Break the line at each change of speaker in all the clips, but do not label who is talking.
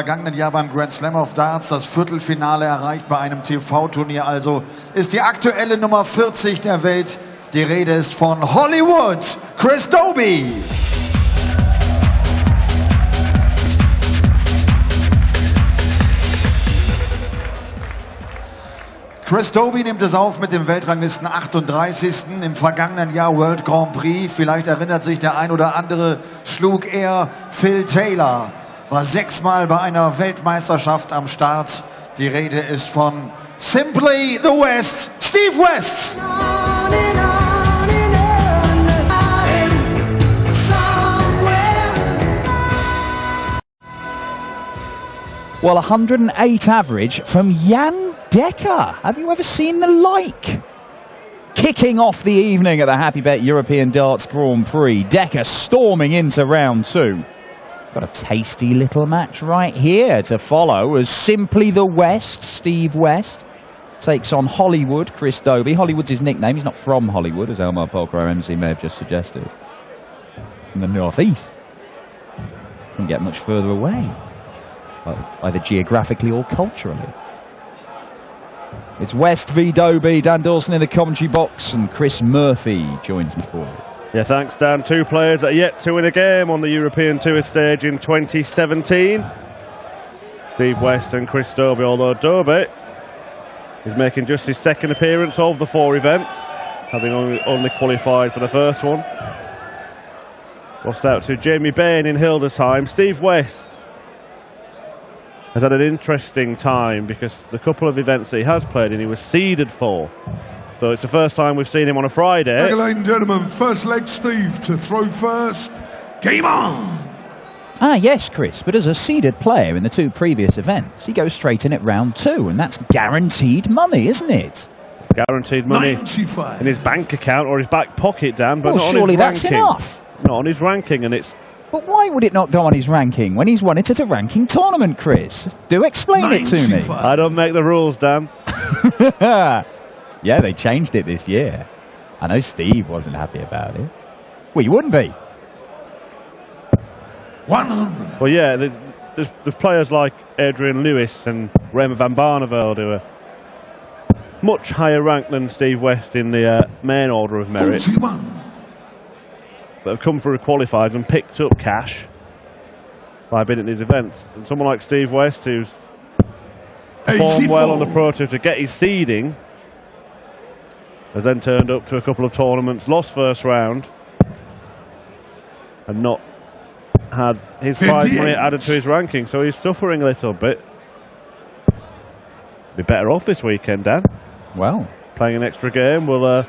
vergangenen Jahr beim Grand Slam of Darts das Viertelfinale erreicht bei einem TV-Turnier. Also ist die aktuelle Nummer 40 der Welt. Die Rede ist von Hollywood, Chris Dobey. Chris Dobey nimmt es auf mit dem Weltranglisten 38. im vergangenen Jahr World Grand Prix. Vielleicht erinnert sich der ein oder andere, schlug er Phil Taylor. War 6-mal bei einer Weltmeisterschaft am Start. Die Rede ist von Simply the West, Steve West.
Well, 108 average from Jan Decker. Have you ever seen the like? Kicking off the evening at the Happy Bet European Darts Grand Prix. Decker storming into round 2. Got a tasty little match right here to follow as Simply the West, Steve West, takes on Hollywood, Chris Dobey. Hollywood's his nickname. He's not from Hollywood, as Elmar Polkar MC may have just suggested. From the northeast. Couldn't get much further away, either geographically or culturally. It's West v Dobey. Dan Dawson in the commentary box, and Chris Murphy joins me for it.
Yeah, thanks, Dan. Two players that are yet to win a game on the European Tour stage in 2017. Steve West and Chris Dobey, although Dobey is making just his second appearance of the 4 events, having only qualified for the first one. Lost out to Jamie Bain in Hildesheim. Steve West has had an interesting time because the couple of events that he has played in, he was seeded for. So it's the first time we've seen him on a Friday.
Ladies and gentlemen, first leg Steve to throw first. Game on!
Ah, yes, Chris, but as a seeded player in the 2 previous events, he goes straight in at round 2, and that's guaranteed money, isn't it?
Guaranteed money
95.
in his bank account or his back pocket, Dan, but
well,
not
surely
on his ranking.
that's enough.
Not on his ranking, and it's...
But why would it not go on his ranking when he's won it at a ranking tournament, Chris? Do explain 95. It to me.
I don't make the rules, Dan.
Yeah, they changed it this year. I know Steve wasn't happy about it. Well, you wouldn't be.
100.
Well, yeah, there's players like Adrian Lewis and Rema van Barneveld who are much higher ranked than Steve West in the main order of merit.
41.
That have come through qualifiers and picked up cash by being at these events. And someone like Steve West, who's performed well on the Pro Tour to get his seeding, has then turned up to a couple of tournaments, lost first round, and not had his prize money added to his ranking. So he's suffering a little bit. Be better off this weekend, Dan.
Well,
playing an extra game will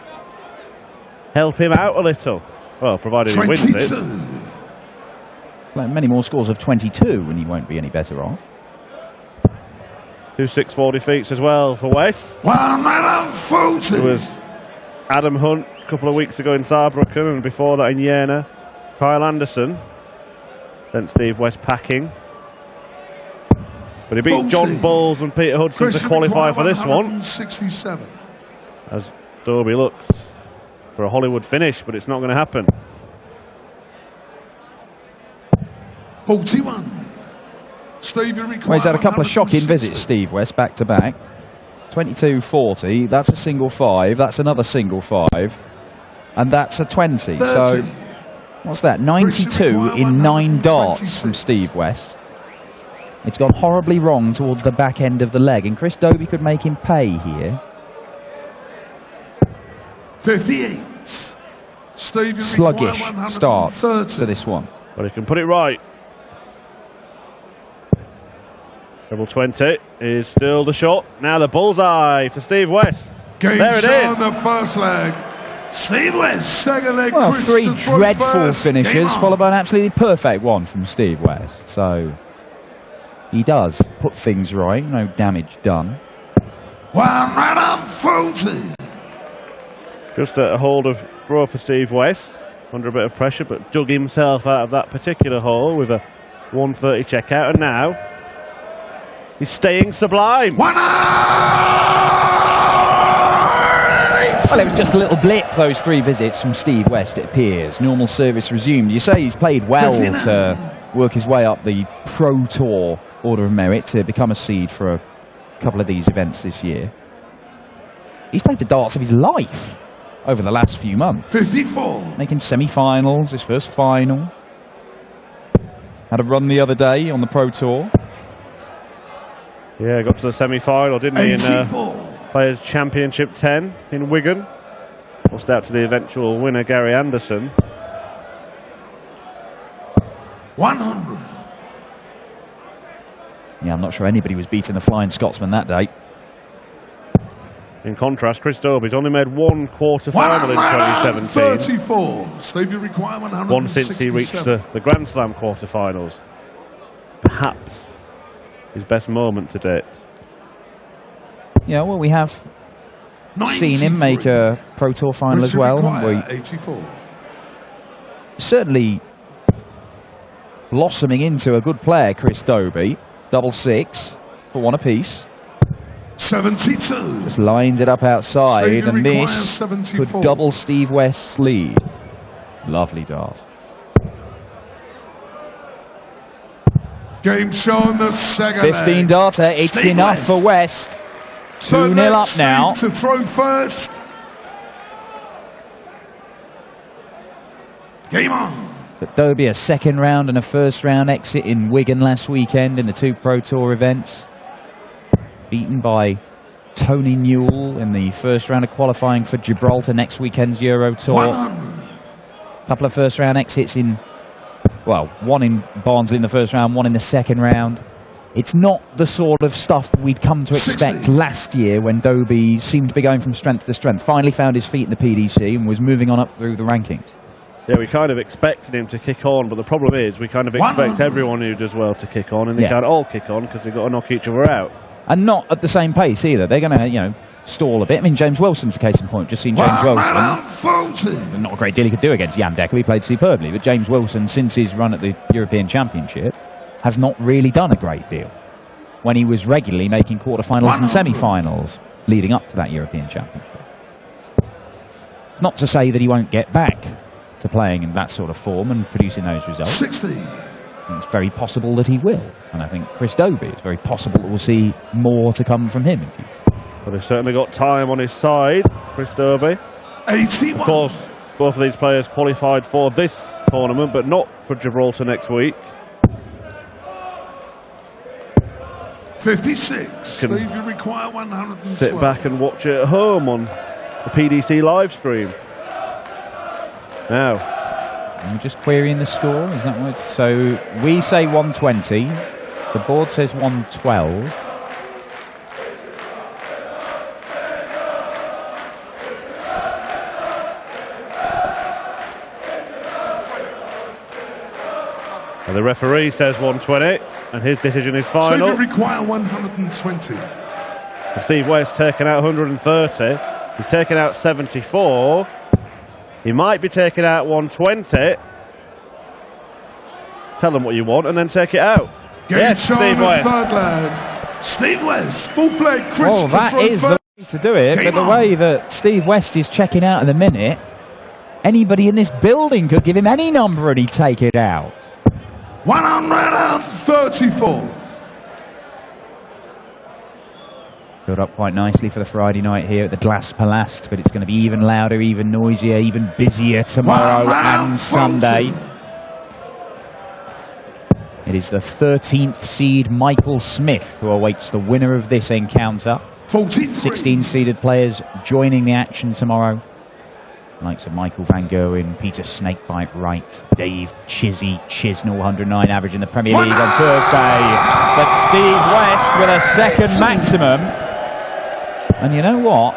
help him out a little. Well, provided 22. He wins it.
Well, many more scores of 22 and he won't be any better off.
2 6-4 defeats as well for West.
1 minute 40.
There was Adam Hunt a couple of weeks ago in Saarbrücken, and before that in Jena. Kyle Anderson sent Steve West packing. But he beat John Bowles and Peter Hudson to qualify for this one.
67.
As Dobey looks for a Hollywood finish, but it's not going to happen.
41.
Well, he's had a couple of shocking visits, Steve West, back to back. 22-40, that's a single 5, that's another single 5, and that's a 20. 30. So, what's that? 92 in 9 darts from Steve West. It's gone horribly wrong towards the back end of the leg, and Chris Dobey could make him pay here.
58.
Sluggish start to this one.
But he can put it right. Double 20 is still the shot. Now the bullseye for Steve West.
Game
there it is.
On the first leg. Steve West, second leg.
Well,
Chris
3 dreadful finishes, followed by an absolutely perfect one from Steve West. So he does put things right, no damage done.
140.
Just a hold of throw for Steve West, under a bit of pressure, but dug himself out of that particular hole with a 130 checkout, and now he's staying sublime.
Well, it was just a little blip, those 3 visits from Steve West, it appears. Normal service resumed. You say he's played well to work his way up the Pro Tour order of merit to become a seed for a couple of these events this year. He's played the darts of his life over the last few months.
54.
Making semi-finals, his first final. Had a run the other day on the Pro Tour.
Yeah, got to the semi-final, didn't he, in
84.
Players' Championship 10 in Wigan. Lost out to the eventual winner, Gary Anderson.
100.
Yeah, I'm not sure anybody was beating the Flying Scotsman that day.
In contrast, Chris Dobey's only made one quarter-final in 2017.
34. Steve, you require 167.
One since he reached the Grand Slam quarter-finals. Perhaps his best moment to date.
Yeah, well, we have seen him make a Pro Tour final as well, haven't we?
84.
Certainly blossoming into a good player, Chris Dobey. Double six for one apiece.
72.
Just lines it up outside,
Steve,
and this
74.
could double Steve West's lead. Lovely dart.
Game shown the second
15
leg.
darter, it's
Steve
enough
West.
for West.
Third
2-0
leg,
up now.
Steve to throw first. Game on.
But Dobey a second round and a first round exit in Wigan last weekend in the 2 Pro Tour events. Beaten by Tony Newell in the first round of qualifying for Gibraltar next weekend's Euro Tour.
100.
Couple of first round exits in, well, one in Barnsley in the first round, one in the second round. It's not the sort of stuff we'd come to expect
60.
last year when Dobey seemed to be going from strength to strength. Finally found his feet in the PDC and was moving on up through the rankings.
Yeah, we kind of expected him to kick on, but the problem is we kind of expect
100.
everyone who does well to kick on, and they
Yeah.
can't all kick on because they've got to knock each other out.
And not at the same pace either. They're going to, stall a bit. I mean, James Wilson's a case in point. Just seen James Wilson.
40.
Not a great deal he could do against Jan Decker. He played superbly. But James Wilson, since his run at the European Championship, has not really done a great deal. When he was regularly making quarterfinals and
100.
semi-finals leading up to that European Championship. It's not to say that he won't get back to playing in that sort of form and producing those results.
60.
It's very possible that he will. And I think Chris Dobey, it's very possible that we'll see more to come from him in future.
But they've certainly got time on his side, Chris Dobey.
81.
Of course, both of these players qualified for this tournament, but not for Gibraltar next week.
56.
Can
Steve, you require 112.
Sit back and watch it at home on the PDC live stream. Now,
I'm just querying the score. Is that what? So we say 120. The board says 112.
and the referee says 120, and his decision is
Steve,
final.
you require 120.
Steve West taken out 130. He's taken out 74. He might be taking out 120. Tell them what you want and then take it out.
Game
Yes,
shown
Steve
at
West.
third leg. Steve West, full play. Chris
Oh, that
from
is the way to do it. But the way that Steve West is checking out in a minute, anybody in this building could give him any number and he'd take it out.
134.
Built up quite nicely for the Friday night here at the Glass Palast, but it's going to be even louder, even noisier, even busier tomorrow and Sunday. It is the 13th seed Michael Smith who awaits the winner of this encounter.
43.
16 seeded players joining the action tomorrow. Likes of Michael Van Gerwen, Peter Snakebite Wright, Dave Chisnell, 109 average in the Premier League on Thursday. But Steve West with a second maximum. And you know what?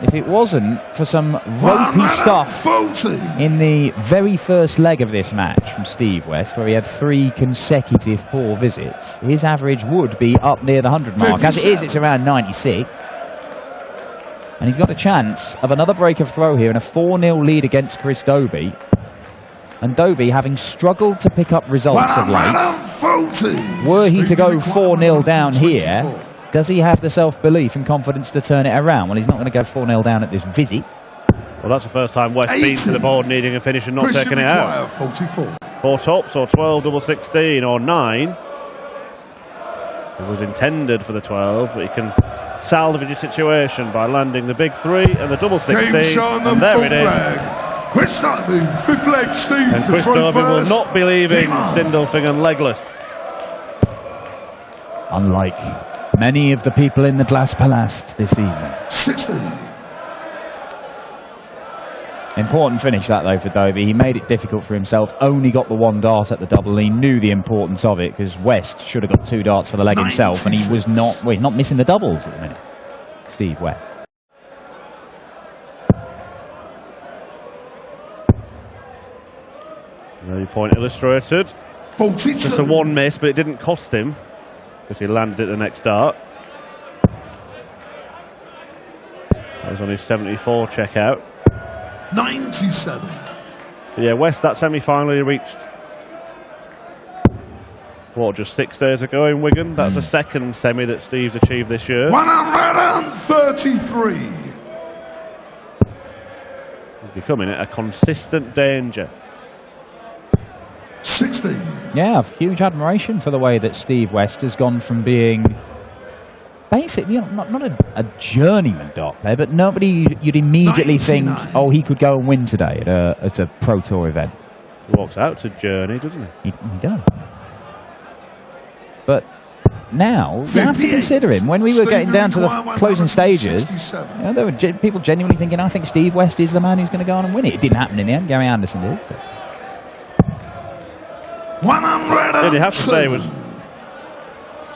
If it wasn't for some ropey stuff
40.
in the very first leg of this match from Steve West, where he had 3 consecutive poor visits, his average would be up near the 100 mark. As it is, it's around 96. And he's got a chance of another break of throw here and a 4-0 lead against Chris Dobey. And Dobey, having struggled to pick up results of late, were he to go 4-0 down here, does he have the self-belief and confidence to turn it around? Well, he's not going to go 4-0 down at this visit.
Well, that's the first time West's been to the board needing a finish and not taking it out.
44.
4 tops or 12 double 16 or 9. It was intended for the 12, but he can salvage the situation by landing the big 3 and the double 16. And there it is.
Chris Dobey, fifth leg, Steve.
And Chris Dobey will not be leaving Sindelfingen legless.
Unlike many of the people in the Glass Palace this evening.
60.
Important finish that though for Dobey. He made it difficult for himself, only got the 1 dart at the double. He knew the importance of it because West should have got 2 darts for the leg himself, and he was not, well, he's not missing the doubles at the minute. Steve West.
The point illustrated.
42.
Just a 1 miss, but it didn't cost him because he landed at the next dart. That was on his 74 checkout.
97.
Yeah, West, that semi-final he reached, what, just 6 days ago in Wigan? That's the second semi that Steve's achieved this year.
133.
He's becoming a consistent danger.
60.
Yeah, huge admiration for the way that Steve West has gone from being basically not a journeyman dart player, but nobody you'd immediately
99.
think, oh, he could go and win today at a Pro Tour event.
He walks out to journey, doesn't he?
He does. But now, you have to consider him. When we were getting down to the closing stages, you know, there were people genuinely thinking, I think Steve West is the man who's going to go on and win it. It didn't happen in the end. Gary Anderson did.
100.
And you have to say it was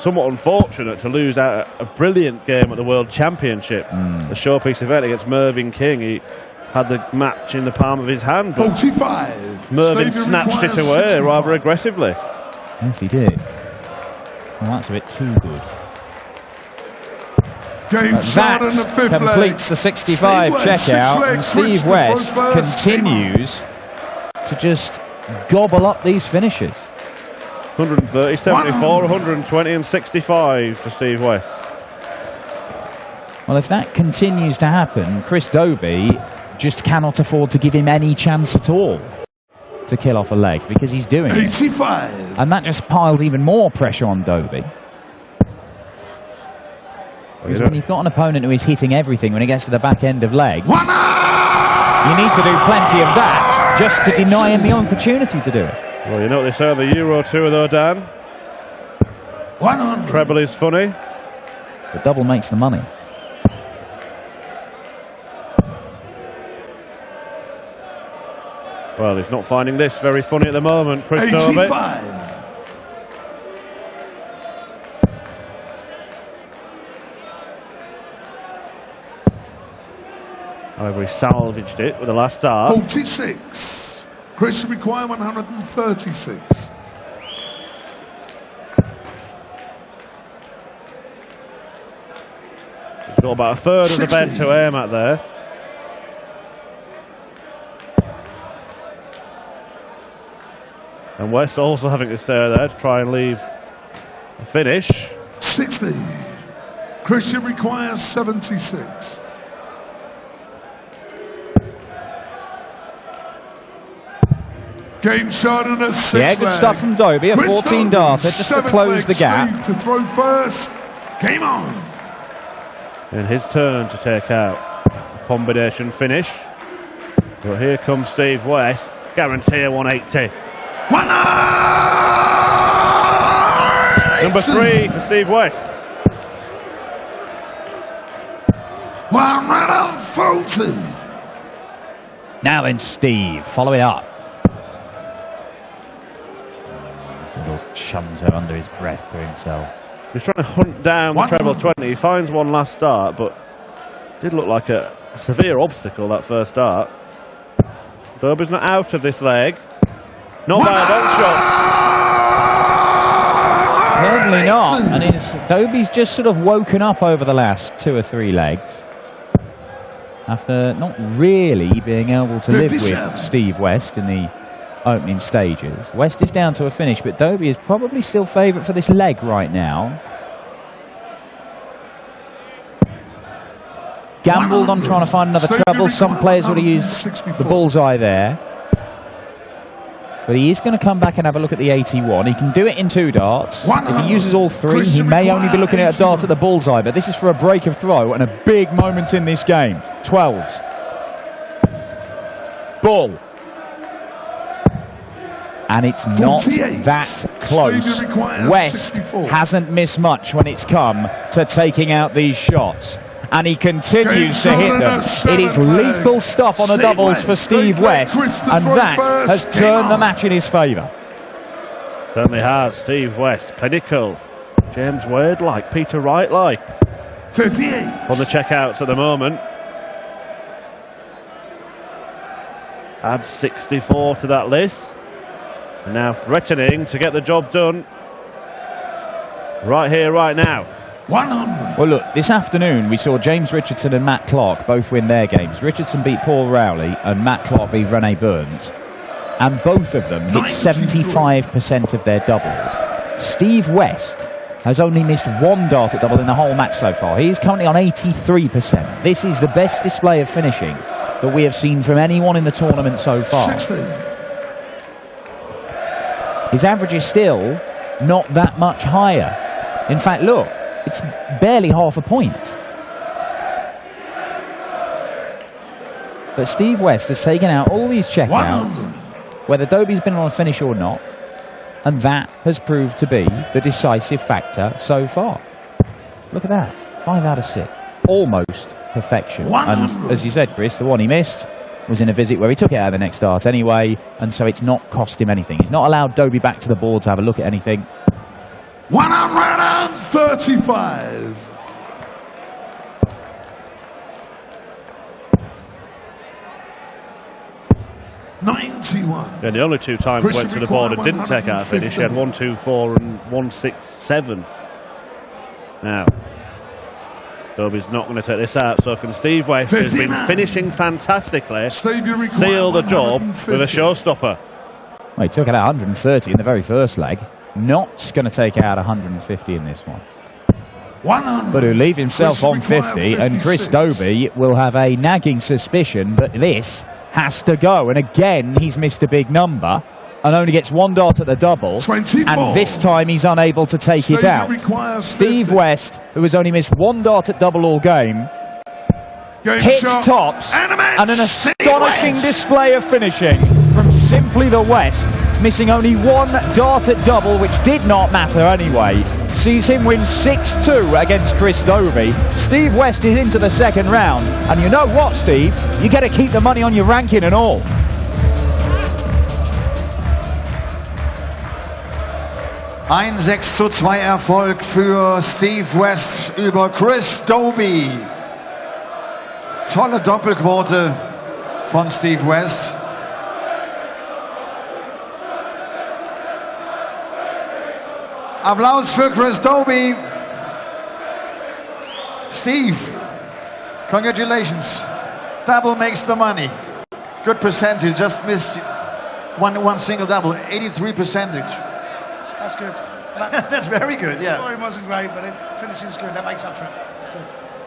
somewhat unfortunate to lose out a brilliant game at the World Championship. The showpiece event against Mervyn King. He had the match in the palm of his hand, but
45.
Mervyn snatched it away rather aggressively.
Yes, he did. Well, that's a bit too good.
That
completes the 65 checkout, and Steve West continues to just gobble up these finishes.
130, 74, 120 and 65 for Steve West.
Well, if that continues to happen, Chris Dobey just cannot afford to give him any chance at all to kill off a leg, because he's doing
85.
it. And that just piles even more pressure on Dobey. Because when you've got an opponent who is hitting everything when it gets to the back end of legs, you need to do plenty of that just to deny him the opportunity to do it.
Well, you know what they say on the Euro Tour though, Dan?
100.
Treble is funny.
The double makes the money.
Well, he's not finding this very funny at the moment, Chris Dobey.
85.
However, he salvaged it with the last dart.
46. Chris require 136.
He's got about a third of the bed to aim at there. And West also having to stay there to try and leave a finish.
60. Christian requires 76. Game shot and a 6
Yeah, good stuff from Dobey, a 14 darter just to close the gap.
To throw first. Game on.
And his turn to take out a combination finish. But here comes Steve West, guarantee a 180. Number 3 for Steve West.
140.
Now then, Steve, follow it up. Little chums her under his breath to himself.
He's trying to hunt down the treble 20. He finds one last start, but did look like a severe obstacle, that first start. Dobey's not out of this leg. Not by a long shot.
Certainly not. And Dobey's just sort of woken up over the last 2 or 3 legs after not really being able to live with Steve West in the opening stages. West is down to a finish, but Dobey is probably still favourite for this leg right now. Gambled on trying to find another treble. Some players would have used the bullseye there. But he is going to come back and have a look at the 81. He can do it in 2 darts. If he uses all 3, he may only be looking at a dart at the bullseye, but this is for a break of throw and a big moment in this game. 12s. Bull. And it's not that close. West hasn't missed much when it's come to taking out these shots. And he continues to hit them. It is lethal stuff on the doubles for Steve West, and that has turned the match in his favour.
Certainly has. Steve West, clinical. James Wade-like, Peter Wright-like.
58.
On the checkouts at the moment. Add 64 to that list. And now threatening to get the job done. Right here, right now.
100.
Well, look, this afternoon we saw James Richardson and Matt Clark both win their games. Richardson beat Paul Rowley and Matt Clark beat Rene Burns. And both of them hit 75% of their doubles. Steve West has only missed 1 dart at double in the whole match so far. He is currently on 83%. This is the best display of finishing that we have seen from anyone in the tournament so far.
60.
His average is still not that much higher. In fact, look, it's barely half a point. But Steve West has taken out all these checkouts, whether Dobey's been on a finish or not, and that has proved to be the decisive factor so far. Look at that, 5 out of 6. Almost perfection. And as you said, Chris, the one he missed was in a visit where he took it out of the next dart anyway, and so it's not cost him anything. He's not allowed Dobey back to the board to have a look at anything.
135.
And the only 2 times went to the board and didn't take out a finish. He had 1, 2, 4 and 1, 6, 7. Now, Dobey's not going to take this out, so can Steve West, who's been finishing fantastically, seal the job with a showstopper.
Well, he took it out 130 in the very first leg. Not going to take out 150 in this one. But he'll leave himself on 50, and Chris Dobey will have a nagging suspicion that this has to go. And again, he's missed a big number and only gets 1 dart at the double.
24.
And this time he's unable to take it out. Steve West, who has only missed 1 dart at double all game, hits tops, and an astonishing display of finishing from simply the West, missing only 1 dart at double, which did not matter anyway, sees him win 6-2 against Chris Dobey. Steve West is into the second round, and you know what, Steve? You get to keep the money on your ranking and all.
Ein 6:2 Erfolg für Steve West über Chris Dobey. Tolle Doppelquote von Steve West. Applaus für Chris Dobey. Steve, congratulations. Double makes the money. Good percentage, just missed one single double, 83%.
That's good.
That's very good, yeah.
Scoring wasn't great, but finishing's good. That makes up for it.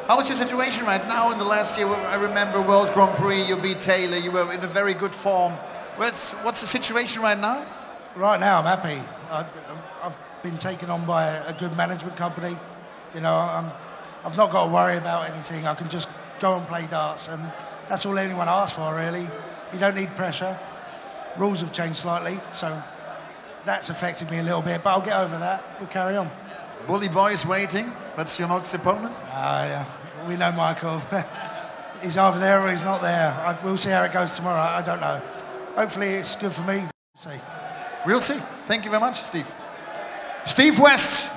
How is your situation right now? In the last year, I remember World Grand Prix, you beat Taylor, you were in a very good form. What's the situation right now?
Right now, I'm happy. I've been taken on by a good management company. You know, I've not got to worry about anything. I can just go and play darts, and that's all anyone asks for, really. You don't need pressure. Rules have changed slightly, so that's affected me a little bit, but I'll get over that. We'll carry on.
Bully Boy is waiting. That's your next opponent?
Yeah. We know Michael. He's either there or he's not there. We'll see how it goes tomorrow. I don't know. Hopefully it's good for me.
We'll see. Thank you very much, Steve. Steve West.